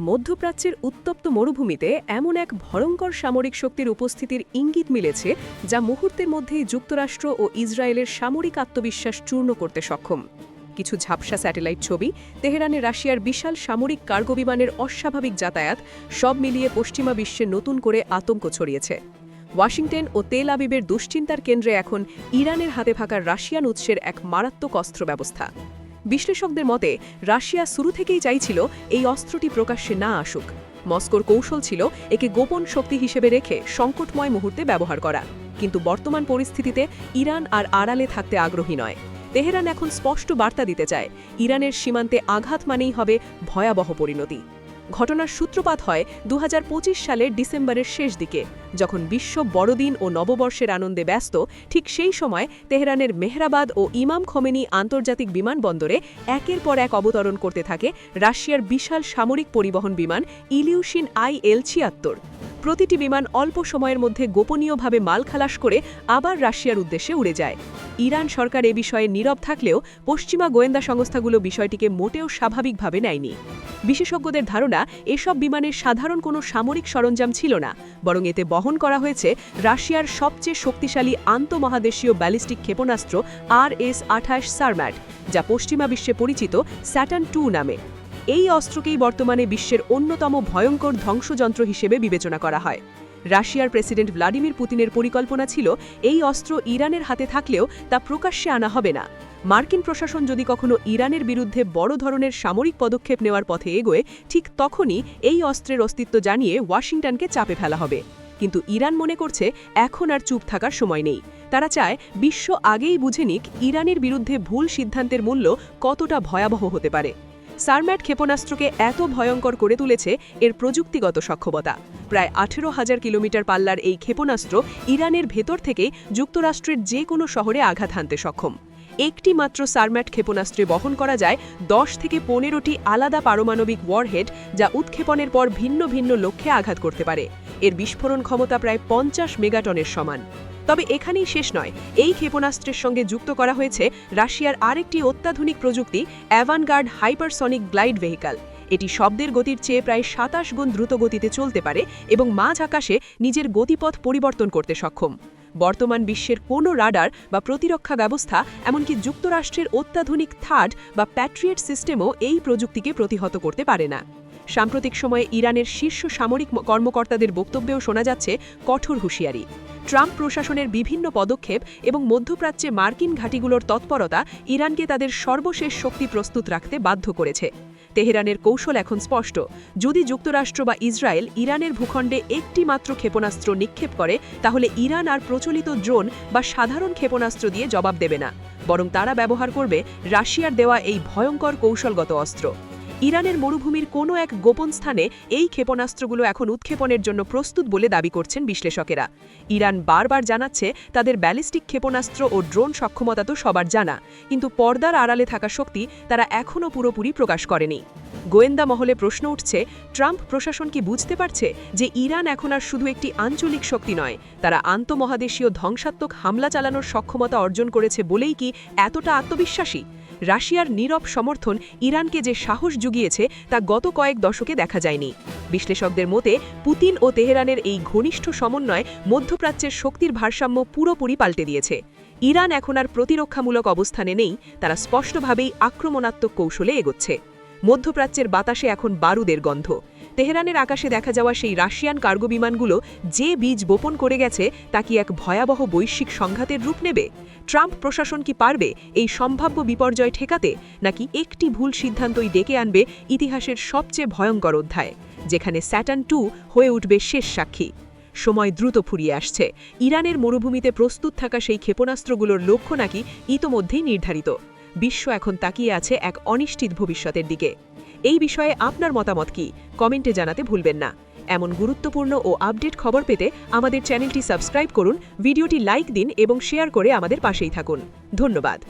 মধ্যপ্রাচ্যের উত্তপ্ত মরুভূমিতে এমন এক ভয়ঙ্কর সামরিক শক্তির উপস্থিতির ইঙ্গিত মিলেছে যা মুহূর্তের মধ্যেই যুক্তরাষ্ট্র ও ইসরায়েলের সামরিক আত্মবিশ্বাস চূর্ণ করতে সক্ষম। কিছু ঝাপসা স্যাটেলাইট ছবি, তেহরানে রাশিয়ার বিশাল সামরিক কার্গো বিমানের অস্বাভাবিক যাতায়াত, সব মিলিয়ে পশ্চিমা বিশ্বে নতুন করে আতঙ্ক ছড়িয়েছে। ওয়াশিংটন ও তেল আবিবের দুশ্চিন্তার কেন্দ্রে এখন ইরানের হাতে থাকা রাশিয়ান উৎসের এক মারাত্মক অস্ত্র ব্যবস্থা। বিশ্লেষকদের মতে রাশিয়া শুরু থেকেই চাইছিল এই অস্ত্রটি প্রকাশ্যে না আসুক। মস্কোর কৌশল ছিল একে গোপন শক্তি হিসেবে রেখে সংকটময় মুহূর্তে ব্যবহার করা। কিন্তু বর্তমান পরিস্থিতিতে ইরান আর আড়ালে থাকতে আগ্রহী নয়। তেহরান এখন স্পষ্ট বার্তা দিতে চায়, ইরানের সীমান্তে আঘাত মানেই হবে ভয়াবহ পরিণতি। ঘটনার সূত্রপাত হয় ২০২৫ সালের ডিসেম্বরের শেষ দিকে, যখন বিশ্ব বড়দিন ও নববর্ষের আনন্দে ব্যস্ত। ঠিক সেই সময় তেহরানের মেহরাবাদ ও ইমাম খোমেনি আন্তর্জাতিক বিমানবন্দরে একের পর এক অবতরণ করতে থাকে রাশিয়ার বিশাল সামরিক পরিবহন বিমান ইলিউশিন IL-৭৬। প্রতিটি বিমান অল্প সময়ের মধ্যে গোপনীয়ভাবে মাল খালাস করে আবার রাশিয়ার উদ্দেশ্যে উড়ে যায়। ইরান সরকার এ বিষয়ে নীরব থাকলেও পশ্চিমা গোয়েন্দা সংস্থাগুলো বিষয়টিকে মোটেও স্বাভাবিকভাবে নেয়নি। বিশেষজ্ঞদের ধারণা, এসব বিমানের সাধারণ কোনো সামরিক সরঞ্জাম ছিল না, বরং এতে বহন করা হয়েছে রাশিয়ার সবচেয়ে শক্তিশালী আন্তঃমহাদেশীয় ব্যালিস্টিক ক্ষেপণাস্ত্র RS-২৮ সারম্যাট, যা পশ্চিমা বিশ্বে পরিচিত স্যাটার্ন ২ নামে। এই অস্ত্রকেই বর্তমানে বিশ্বের অন্যতম ভয়ঙ্কর ধ্বংসযন্ত্র হিসেবে বিবেচনা করা হয়। রাশিয়ার প্রেসিডেন্ট ভ্লাদিমির পুতিনের পরিকল্পনা ছিল এই অস্ত্র ইরানের হাতে থাকলেও তা প্রকাশ্যে আনা হবে না। মার্কিন প্রশাসন যদি কখনো ইরানের বিরুদ্ধে বড় ধরনের সামরিক পদক্ষেপ নেওয়ার পথে এগোয়, ঠিক তখনই এই অস্ত্রের অস্তিত্ব জানিয়ে ওয়াশিংটনকে চাপে ফেলা হবে। কিন্তু ইরান মনে করছে এখন আর চুপ থাকার সময় নেই। তারা চায় বিশ্ব আগেই বুঝে নিক ইরানের বিরুদ্ধে ভুল সিদ্ধান্তের মূল্য কতটা ভয়াবহ হতে পারে। সারম্যাট ক্ষেপণাস্ত্রকে এত ভয়ঙ্কর করে তুলেছে এর প্রযুক্তিগত সক্ষমতা। প্রায় ১৮,০০০ কিলোমিটার পাল্লার এই ক্ষেপণাস্ত্র ইরানের ভেতর থেকে যুক্তরাষ্ট্রের যে কোনো শহরে আঘাত হানতে সক্ষম। একটি মাত্র সারম্যাট ক্ষেপণাস্ত্রে বহন করা যায় ১০ থেকে ১৫টি আলাদা পারমাণবিক ওয়ারহেড, যা উৎক্ষেপণের পর ভিন্ন ভিন্ন লক্ষ্যে আঘাত করতে পারে। এর বিস্ফোরণ ক্ষমতা প্রায় ৫০ মেগাটনের সমান। তবে এখানেই শেষ নয়, এই ক্ষেপণাস্ত্রের সঙ্গে যুক্ত করা হয়েছে রাশিয়ার আরেকটি অত্যাধুনিক প্রযুক্তি, অ্যাভানগার্ড হাইপারসনিক গ্লাইড ভেহিক্যাল। এটি শব্দের গতির চেয়ে প্রায় ২৭ গুণ দ্রুত গতিতে চলতে পারে এবং মাঝ আকাশে নিজের গতিপথ পরিবর্তন করতে সক্ষম। বর্তমান বিশ্বের কোনো রাডার বা প্রতিরক্ষা ব্যবস্থা, এমনকি যুক্তরাষ্ট্রের অত্যাধুনিক থার্ড বা প্যাট্রিয়েট সিস্টেমও এই প্রযুক্তিকে প্রতিহত করতে পারে না। সাম্প্রতিক সময়ে ইরানের শীর্ষ সামরিক কর্মকর্তাদের বক্তব্যেও শোনা যাচ্ছে কঠোর হুঁশিয়ারি। ট্রাম্প প্রশাসনের বিভিন্ন পদক্ষেপ এবং মধ্যপ্রাচ্যে মার্কিন ঘাঁটিগুলোর তৎপরতা ইরানকে তাদের সর্বশেষ শক্তি প্রস্তুত রাখতে বাধ্য করেছে। তেহরানের কৌশল এখন স্পষ্ট, যদি যুক্তরাষ্ট্র বা ইসরায়েল ইরানের ভূখণ্ডে একটি মাত্র ক্ষেপণাস্ত্র নিক্ষেপ করে, তাহলে ইরান আর প্রচলিত ড্রোন বা সাধারণ ক্ষেপণাস্ত্র দিয়ে জবাব দেবে না, বরং তারা ব্যবহার করবে রাশিয়ার দেওয়া এই ভয়ঙ্কর কৌশলগত অস্ত্র। ইরানের মরুভূমির কোনো এক গোপন স্থানে এই ক্ষেপণাস্ত্রগুলো এখন উৎক্ষেপণের জন্য প্রস্তুত বলে দাবি করছেন বিশ্লেষকেরা। ইরান বারবার জানাচ্ছে তাদের ব্যালিস্টিক ক্ষেপণাস্ত্র ও ড্রোন সক্ষমতা তো সবার জানা, কিন্তু পর্দার আড়ালে থাকা শক্তি তারা এখনও পুরোপুরি প্রকাশ করেনি। গোয়েন্দা মহলে প্রশ্ন উঠছে, ট্রাম্প প্রশাসন কি বুঝতে পারছে যে ইরান এখন আর শুধু একটি আঞ্চলিক শক্তি নয়, তারা আন্তঃমহাদেশীয় ধ্বংসাত্মক হামলা চালানোর সক্ষমতা অর্জন করেছে বলেই কি এতটা আত্মবিশ্বাসী? রাশিয়ার নীরব সমর্থন ইরানকে যে সাহস জুগিয়েছে তা গত কয়েক দশকে দেখা যায়নি। বিশ্লেষকদের মতে পুতিন ও তেহরানের এই ঘনিষ্ঠ সমন্বয় মধ্যপ্রাচ্যের শক্তির ভারসাম্য পুরোপুরি পাল্টে দিয়েছে। ইরান এখন আর প্রতিরক্ষামূলক অবস্থানে নেই, তারা স্পষ্টভাবেই আক্রমণাত্মক কৌশলে এগোচ্ছে। মধ্যপ্রাচ্যের বাতাসে এখন বারুদের গন্ধ। তেহরানের আকাশে দেখা যাওয়া সেই রাশিয়ান কার্গো বিমানগুলো যে বীজ বপন করে গেছে, তা কি এক ভয়াবহ বৈশ্বিক সংঘাতের রূপ নেবে? ট্রাম্প প্রশাসন কি পারবে এই সম্ভাব্য বিপর্যয় ঠেকাতে, নাকি একটি ভুল সিদ্ধান্তই ডেকে আনবে ইতিহাসের সবচেয়ে ভয়ঙ্কর অধ্যায়, যেখানে স্যাটার্ন ২ হয়ে উঠবে শেষ সাক্ষী? সময় দ্রুত ফুরিয়ে আসছে। ইরানের মরুভূমিতে প্রস্তুত থাকা সেই ক্ষেপণাস্ত্রগুলোর লক্ষ্য নাকি ইতোমধ্যেই নির্ধারিত। বিশ্ব এখন তাকিয়ে আছে এক অনিশ্চিত ভবিষ্যতের দিকে। এই বিষয়ে আপনার মতামত কি, কমেন্টে জানাতে ভুলবেন না। এমন গুরুত্বপূর্ণ ও আপডেট খবর পেতে আমাদের চ্যানেলটি সাবস্ক্রাইব করুন, ভিডিওটি লাইক দিন এবং শেয়ার করে আমাদের পাশেই থাকুন। ধন্যবাদ।